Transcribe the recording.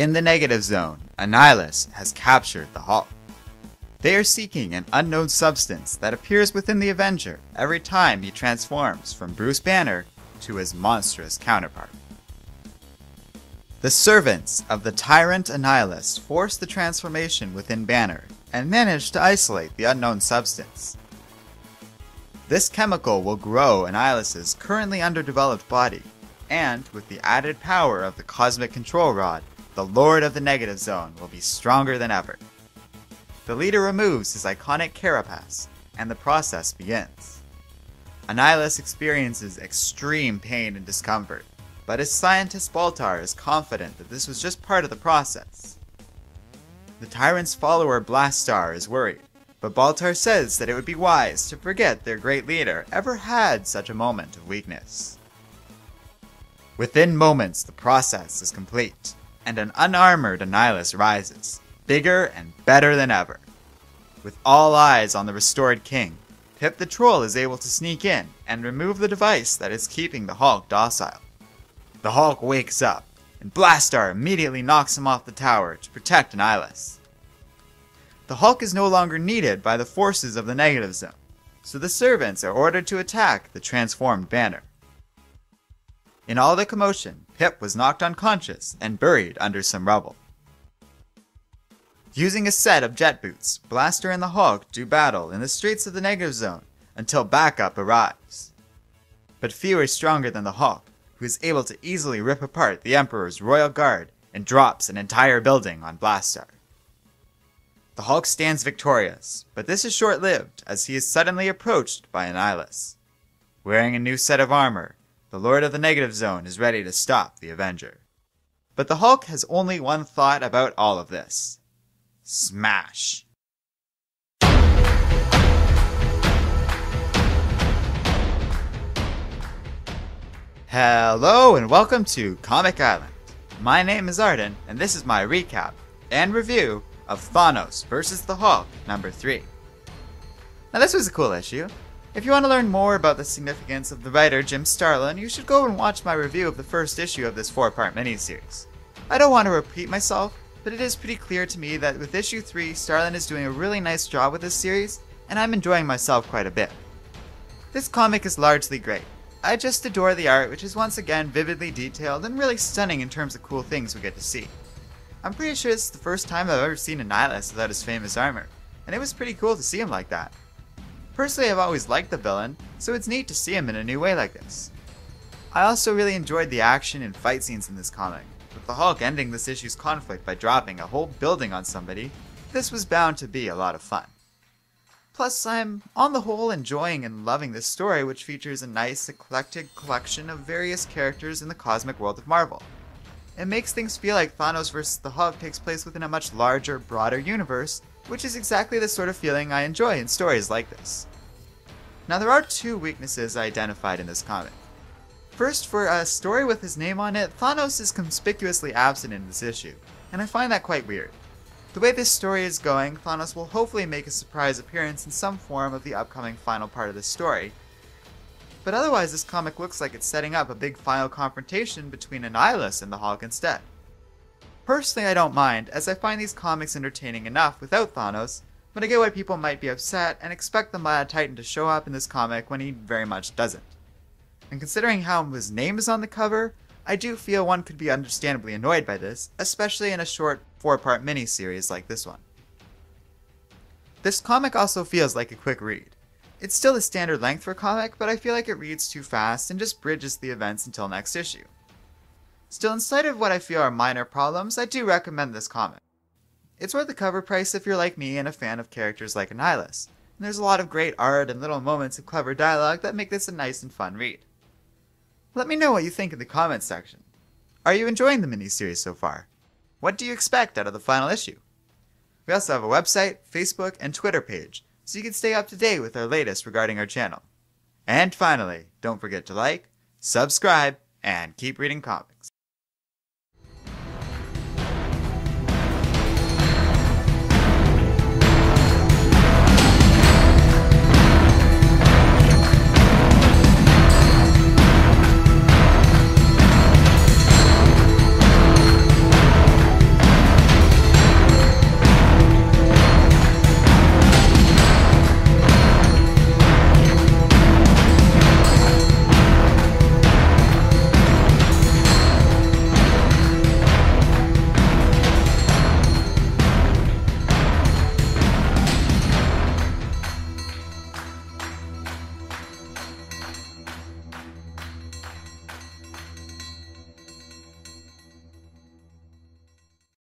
In the negative zone, Annihilus has captured the Hulk. They are seeking an unknown substance that appears within the Avenger every time he transforms from Bruce Banner to his monstrous counterpart. The servants of the tyrant Annihilus force the transformation within Banner and manage to isolate the unknown substance. This chemical will grow Annihilus's currently underdeveloped body, and with the added power of the cosmic control rod, the Lord of the Negative Zone will be stronger than ever. The leader removes his iconic carapace, and the process begins. Annihilus experiences extreme pain and discomfort, but his scientist Blastaar is confident that this was just part of the process. The tyrant's follower Blastaar is worried, but Blastaar says that it would be wise to forget their great leader ever had such a moment of weakness. Within moments, the process is complete, and an unarmored Annihilus rises, bigger and better than ever. With all eyes on the restored king, Pip the Troll is able to sneak in and remove the device that is keeping the Hulk docile. The Hulk wakes up, and Blastaar immediately knocks him off the tower to protect Annihilus. The Hulk is no longer needed by the forces of the Negative Zone, so the servants are ordered to attack the transformed Banner. In all the commotion, Pip was knocked unconscious and buried under some rubble. Using a set of jet boots, Blastaar and the Hulk do battle in the streets of the Negative Zone until backup arrives. But few are stronger than the Hulk, who is able to easily rip apart the Emperor's royal guard and drops an entire building on Blastaar. The Hulk stands victorious, but this is short-lived as he is suddenly approached by Annihilus. Wearing a new set of armor, the Lord of the Negative Zone is ready to stop the Avenger. But the Hulk has only one thought about all of this. Smash! Hello and welcome to Comic Island. My name is Arden, and this is my recap and review of Thanos Vs the Hulk number 3. Now this was a cool issue. If you want to learn more about the significance of the writer Jim Starlin, you should go and watch my review of the first issue of this 4-part miniseries. I don't want to repeat myself, but it is pretty clear to me that with issue 3, Starlin is doing a really nice job with this series, and I'm enjoying myself quite a bit. This comic is largely great. I just adore the art, which is once again vividly detailed and really stunning in terms of cool things we get to see. I'm pretty sure this is the first time I've ever seen Annihilus without his famous armor, and it was pretty cool to see him like that. Personally, I've always liked the villain, so it's neat to see him in a new way like this. I also really enjoyed the action and fight scenes in this comic. With the Hulk ending this issue's conflict by dropping a whole building on somebody, this was bound to be a lot of fun. Plus, I'm on the whole enjoying and loving this story, which features a nice, eclectic collection of various characters in the cosmic world of Marvel. It makes things feel like Thanos vs the Hulk takes place within a much larger, broader universe, which is exactly the sort of feeling I enjoy in stories like this. Now there are two weaknesses I identified in this comic. First, for a story with his name on it, Thanos is conspicuously absent in this issue, and I find that quite weird. The way this story is going, Thanos will hopefully make a surprise appearance in some form of the upcoming final part of the story, but otherwise this comic looks like it's setting up a big final confrontation between Annihilus and the Hulk instead. Personally, I don't mind, as I find these comics entertaining enough without Thanos, but I get why people might be upset and expect the Mad Titan to show up in this comic when he very much doesn't. And considering how his name is on the cover, I do feel one could be understandably annoyed by this, especially in a short 4-part miniseries like this one. This comic also feels like a quick read. It's still the standard length for a comic, but I feel like it reads too fast and just bridges the events until next issue. Still, in spite of what I feel are minor problems, I do recommend this comic. It's worth the cover price if you're like me and a fan of characters like Annihilus, and there's a lot of great art and little moments of clever dialogue that make this a nice and fun read. Let me know what you think in the comments section. Are you enjoying the miniseries so far? What do you expect out of the final issue? We also have a website, Facebook, and Twitter page, so you can stay up to date with our latest regarding our channel. And finally, don't forget to like, subscribe, and keep reading comics.